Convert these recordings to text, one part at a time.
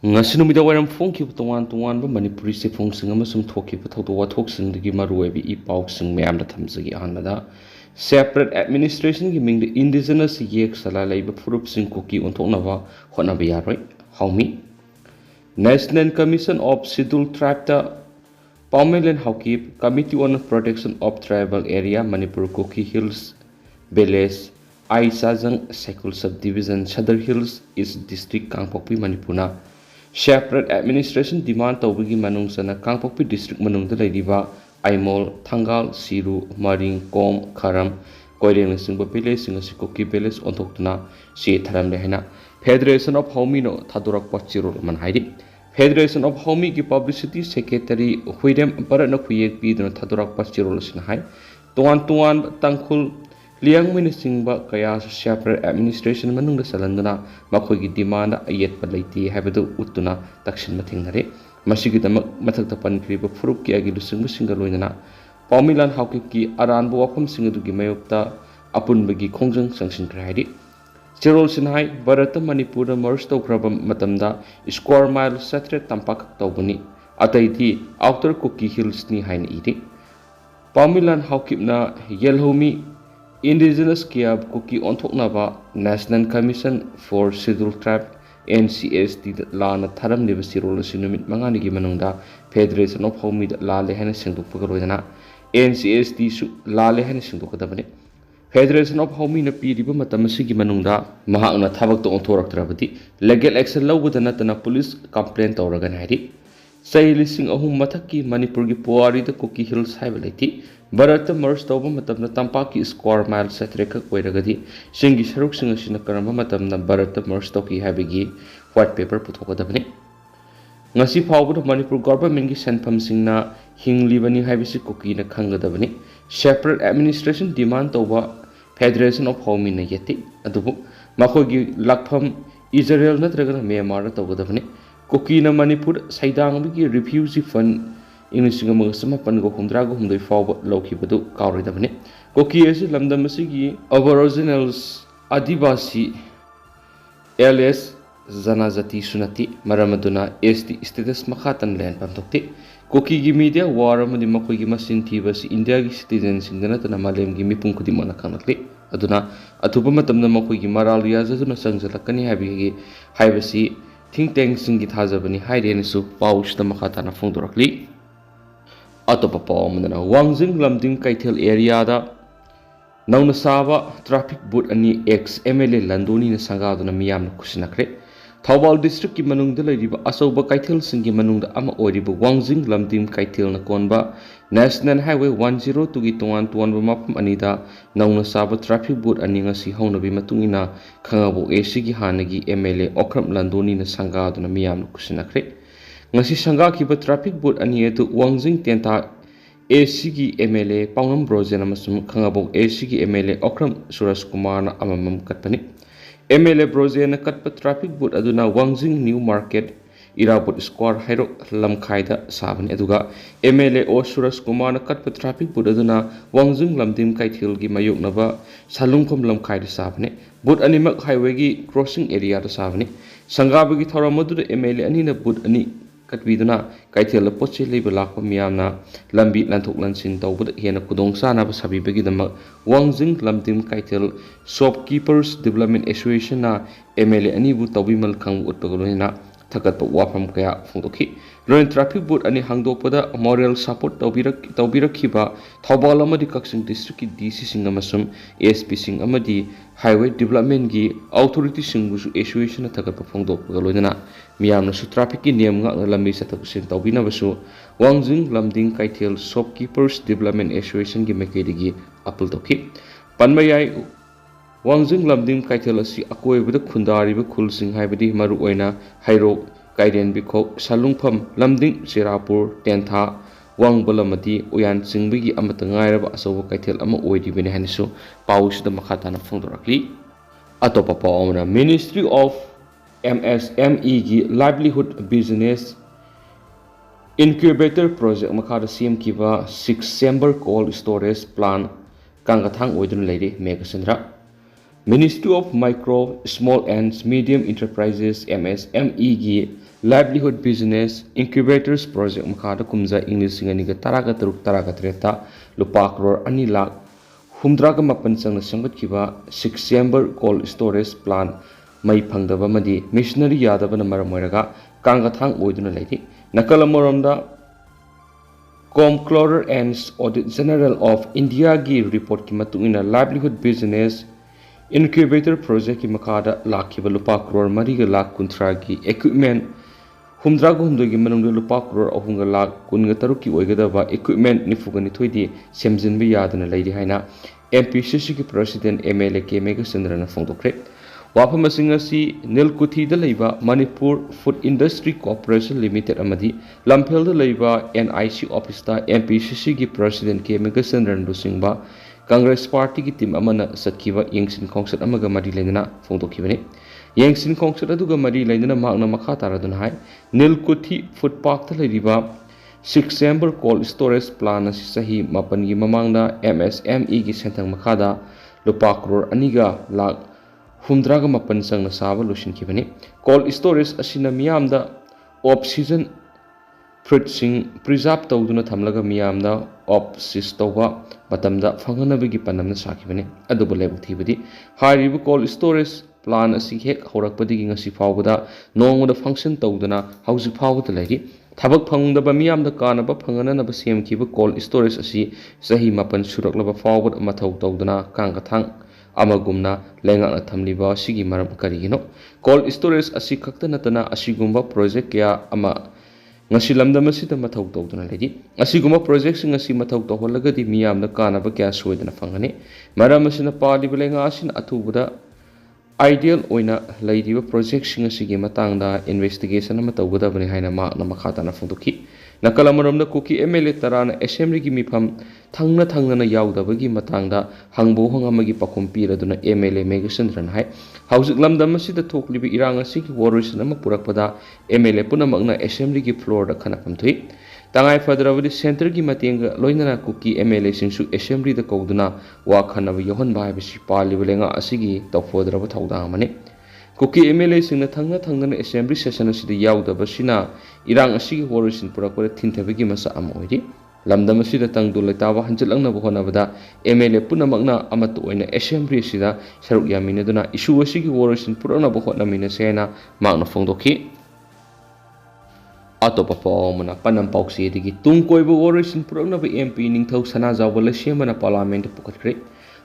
ngasi numida wairam phongkhiba tongan Manipuri sifungsing amasung thokhiba thawdok wathoksingi maruoibi i pausing mayamda thamjagi ahanbada separate administration gi mingda Indiginius Yek salai leiba phurup sing Kuki Onthokpa hotnaba yaroi haumi National Commission of Scheduled Tribe ta Parliamentary Haukip Committee on Protection of Tribal Area Manipur Kuki Hills Village Aisajang Sekul Subdivision Sadar Hills East District Kangpokpi Manipurna separate administration demand tawbigi manungsana Kangpokpi district manungda leiba Aimol Thangal Siru Maring Kom Kharam Koireng singba village singasi Kuki village onthokna si tharam lehna Federation of Homi no thadurak pachirul man haidi Federation of Homi ki publicity secretary Huidem Paratna Khuyek pi dona thadurak pachirul sin hai tuan tangkhul liang minisingba kaya separate administration manungda salandana makhoigi demand ayet palaiti habadu utuna takshin mathingnare masigi damak mathakta pankriba phurup ki agi lusingba singaloinana Paumilan Haukip ki aranbu wafam singadugi mayokta apunbagi khongjang sangshin krahidi Chirol Sinhai Bharata Manipur merge tawkraba matamda square mile satre tampak tawbani ataiti outer Kuki Hills ni hain iti Paumilan Haukipna Yelhomi Indigenous Kiab Kuki Onthokpa National Commission for Scheduled Tribe NCST lana tharam liba sirol sinumit mangani gi manungda Federation of Homi la lehana singdukpagaroidana NCST su la lehana singdukadabani Federation of Homi na piriba matamasi gi manungda mahakna thabak to onthoraktrabati legal action lawbada natana police complaint tawragan haidi sai lising ahum mathaki Manipur gi puari da Kuki Hills haibalati Bharata merge tawba matamna tampaki square mile setreka koiragadi singi saruk singa sina karamba matamna Bharata merge tawki habigi white paper puthokadabani ngasi phawbada Manipur government gi senpham singna hinglibani habisi Kuki na khangadabani separate administration demand tawba Federation of Homi na yeti adubu makhogi lakpham Israel natraga Myanmar tawgadabani Kuki na Manipur saidangbi refugee fund Inglishing Magasamapan go Humdrago Hum they fall Lokibadu Kauridabani. Kuki is Lamdamasigi Aboriginals Adibasi LS Zanazati Sunati Maramaduna Esti Status Makatan Land Pantokti. Kuki media war amadi Makogi Masin Tivas India citizens in the Natana Malem Gimi Punkudimana Kanatli. Aduna Atubamatam the Makogi Maralia Zazuna Sangalakani Habi Hivasi think tanks in Githazabani Hidenisu Paush the Makatana Fundurakli. Atopa Palmana Wangzing Lamding Kaitel area da Nauna Saba traffic boot ani ex MLA Landoni Sangadona Miam Kusinakre Taubal district ki manung de laiba asoba Kaitel singi manung da ama oriba Wangzing Lamdim Kaitel na konba National Highway 102 gi tuan mapam anida Nauna Saba traffic boot ani ngasi haunabi matungina khangabo esigi hanagi MLA Okram Landoni na Sangadona Miam Kusinakre ngasi sangga kiba traffic boat ani etu Wangzing tenta ACG MLA Paunam Brozen amasum khangabok ACG MLA Okram Suras Kumar na amamam katpani MLA Brozen na katpa traffic boat aduna Wangzing New Market Irabot Square Hairo Lamkhaida sabani aduga MLA O Suras Kumar na katpa traffic boat aduna Wangzing Lamdim Kaithil gi mayoknaba Salungkhom Lamkhaida sabani boat animak highway gi crossing area da sabani sangabagi thoramadu MLA ani na boat ani Katviduna Kaithel Poche Labor Lapa Miamna Lambi Lantok Lansin Tawbud Hiana Kudong Sana Sabi Begidama Wangzing Lamdim Kaitel Shopkeepers Development Association na MLA Anibu Tawimal Kang Utpagolina Takat Wapam Kaya Fundoki Loin Traffic Board Ani Hangdopada Moral Support Tawbirakiba Taubal Amadi Kaksing District DC Singamasum ASP Sing Amadi Highway Development Gi Authority Singusu Association Takat Pagolina Miamna su traffic ki niyam nga lambi sa takusin tawbina basu Wangzing Lamding Kaitel Shopkeepers Development Association gi mekidigi apul toki panmayai Wangzing Lamding Kaitel asi akoy bada khundari ba khulsing haibadi maru oina hairo kaiden bikho salungpham Lamding Sirapur Tentha Wangbalamati Uyan Singbigi amata ngairaba asoba Kaitel ama oidi bene hanisu paus da makhatana phongdorakli atopa paomna Ministry of MSME gi livelihood business incubator project makara CM kiba 6 chamber cold storage plant kangathang oidun leiri megasandra Ministry of Micro Small and Medium Enterprises MSME gi livelihood business incubators project makada kumza English singaniga taraga taruk taraga treta lupa crore 2 lakh humdraga mapan changna samgatkiba 6 chamber cold storage plant mai phangdaba madi missionary yadabana maram oiraga kangathang oiduna leidi nakala moromda Comptroller and Audit General of India gi report ki matungina livelihood business incubator project ki makada lakhiba lupa crore 3 lakh kunthra gi equipment humdraga humdo gi manungda lupa crore 3 lakh kunga taruk ki oigadaba equipment nifugani thoidi semjinba yadana leidi haina MPCC ki president MLA ke mega chandrana phongdokre wafam asing asi nilkuthi da leiba Manipur Food Industry Corporation Limited amadi lamphel da leiba NIC office ta MPCC gi president ke mega chandrana dusingba Congress party ki team amana satkiba yengsin khongset amaga mari lendana phongdokhibani yengsin khongset aduga mari lendana magna makha taradun hai nilkuthi food park ta leiba 6 chamber cold storage plant asi sahi mapan gi mamangda MSME gi sentang makhada lupa crore 2 lakh humdraga mapan sangna saba lushin kibani cold storage asina miyamda off season fruit sing preserve tawduna thamlaga miyamda off season tawba matamda phanganabagi panamna sakibani adubu lebu thibadi haribu cold storage plan asi hek horakpadigi ngasi fawbada nongda function tawduna hausi fawbada leiri thabak phangdaba miyamda kanaba phangananaba semkiba cold storage asi sahi mapan suraklaba fawbada mathau tawduna kangathang amagumna lengakna thamliba sigi maram karigino cold storage asi khakta natana asigumba project kya ama ngasi lamdam asida mathau tawduna ledi asigumba project sing asi mathau tawholagadi miyamna kanaba kya soidana phangani maram asina paliba lenga asin athubuda ideal oina leidiba project sing asigi matangda investigation ama tawgadabani haina ma na makhatana phongdoki nakala maramda Kuki MLA tarana assembly gi mifam thangna yaudabagi matangda hangbo hangamagi pakhum piraduna MLA megasandran hai hauzik lamdam asida thoklibi irang asigi waroisan ama purakpada MLA punamakna assembly gi floor da khana pamthui tangai fadrabadi center gi matenga loinana Kuki MLA singsu assembly da kauduna wa khanabi yohon bai bisi palibelenga asigi tawfodraba thawda amane Kuki MLA singna thangna assembly session asida yaudaba sina irang asigi waroisin purakpada thintabagi masa ama oidi lamdam asida tangdu letaba hanjalangna bohonabada MLA punamakna amatu oina assembly asida saruk yaminaduna issue asigi waroisin purakna bohona mina sena magna phongdoki atopa pawmana panam pauksi digi tungkoiba waroisin purakna ba MP ningthau sana jawbala semana parliament pukatkre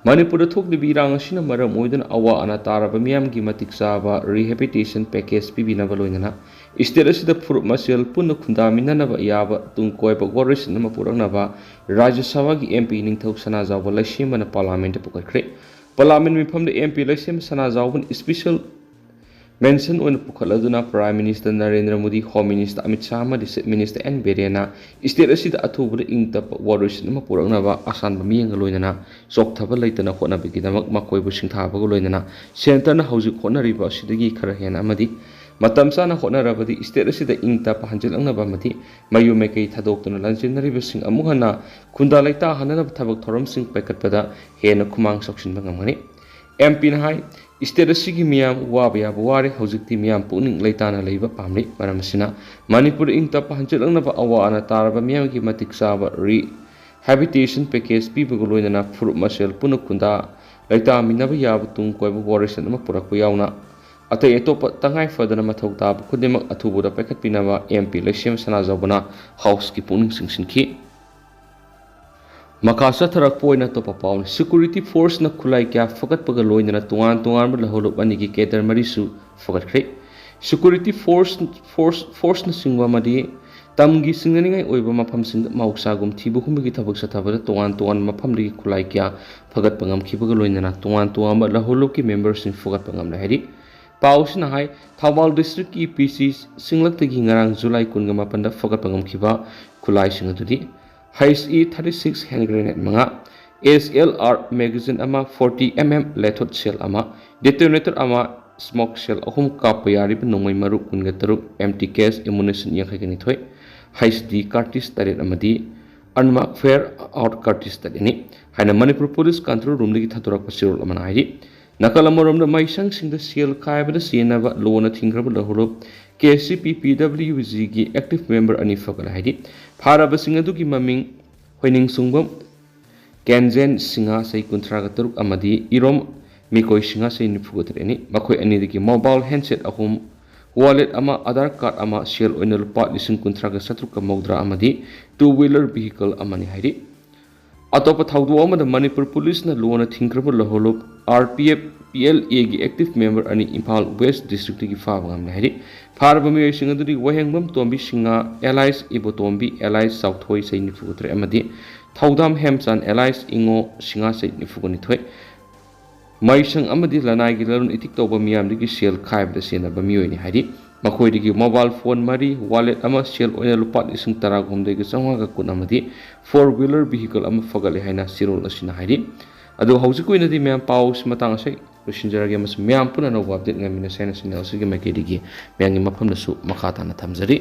Manipur thoklibi irang asina maram oidana awa ana taraba miyamgi matik saba rehabilitation package pibinaba loinana state asida phurup masel punna khundaminanaba yaba tungkoiba waroisin ama puraknaba Rajya Sabha gi MP ningthau sana jawba laisemana parliament pukatkre parliament mifamda MP laisem sana jawban special mention on Pukhaladuna Prime Minister Narendra Modi, Home Minister Amit Shah, Discipline Minister N. Berena, State Asida Atubra Ingta Warush Mapuranava, Asan Bamianga Loinana, Soktaba Laitana Hona Biginamak Makoi Bushintaba Loinana, Sentana House Hona River Sidagi Karahan Amadi, Matamsana Hona Rabadi, State Asida Ingta Pahanjalanga Bamati, Mayumeke Tadoktan Lanjana River Sing Amuhana, Kundalaita Hanana Tabak Toram Sing Pekapada, Hena Kumang Sokshin Bangamani, MP High. State asigi miyam wabya buwari hojikti miyam puning leitana leiba pamri maramasina Manipur ingta pahanjalangna ba awana taraba miyam gi matik saba rehabilitation package pibago loinana phurup masel punukunda leita minaba yab tung koiba waresan ama purakpa yauna atay etopa tangai fadana mathau tab khudimak athubuda pakat pinaba MP lesem sana jabuna house ki puning singsinki Makasa tharak poina to papawn security force na khulai kya fakat paga loina na tungan ba laholup ani ki keter marisu fakat kre security force na singwa madi tamgi singani ngai oiba mafam sing mauksa gum thibu humbi ki thabak sathabada tungan mafam ri khulai kya fakat pangam khibaga loina na tungan ba laholup ki members sing fakat pangam la heri paus na hai Thawal district ki PC singlak tagi ngarang July 18 da fakat pangam khiba khulai sing adudi HE 36 hand grenade manga SLR magazine ama 40mm lethot shell ama detonator ama smoke shell ahum kapayari pa nongmai maru kunga taruk empty case ammunition yang khaigani thoi HD cartridge taret amadi unmarked fair out cartridge tareni haina Manipur police control room lagi thaturak pasirul amana haidi nakala morom da maisang sing da shell khaibada siena ba lona thingraba lahurup KCP PWG की active member अनि फगल हाइदि फारबसिंग अदुगी ममिंग होइनिंग सुंगबम कैंजेन सिंगा सही कुंथ्राग तरुक अमदी इरोम मिकोई सिंगा सही निफुगतरेनी मखोई अनिदगी mobile handset अहुम वॉलेट अमा आधार कार्ड अमा सेल ओइना लुपा लिसिंग कुंथ्राग सत्रुक मौद्रा अमदी टू व्हीलर व्हीकल अमनी हाइदि अतोप थाउदो अमद मणिपुर पुलिस न लोना थिंक्रब लहोलोप RPF PLA की एक्टिव मेंबर अनि इम्फाल वेस्ट डिस्ट्रिक्ट की फाबगम हाइदि फारब मियोइसिंग अदुदी वहेंगबम तोंबी सिंगा एलाइस इबोतोंबी एलाइस साउथोई सही निफुगतरे अमदी थौदाम हेमचान एलाइस इंगो सिंगा सही निफुगनिथोय माइसंग अमदी लनाई की लरुन इतिक तौबा मियामदगी सेल खाइबद सेनब मियोइनि हाइदि मखोइदगी मोबाइल फोन मरी वॉलेट अमा सेल ओइना लुपा लिसिंग तरागुमदगी चंगागा कुन अमदी फोर व्हीलर व्हीकल अमा फगले हाइना सिरोल असिना हाइदि अदो हौजिक ओइनादि म्याम पाउस मतंग असै लोसिनजरगे मस म्याम पुना नौबा update ngami na sena sinel sigi makedigi म्यांगी मफमदसु मखा ताना थमजरी।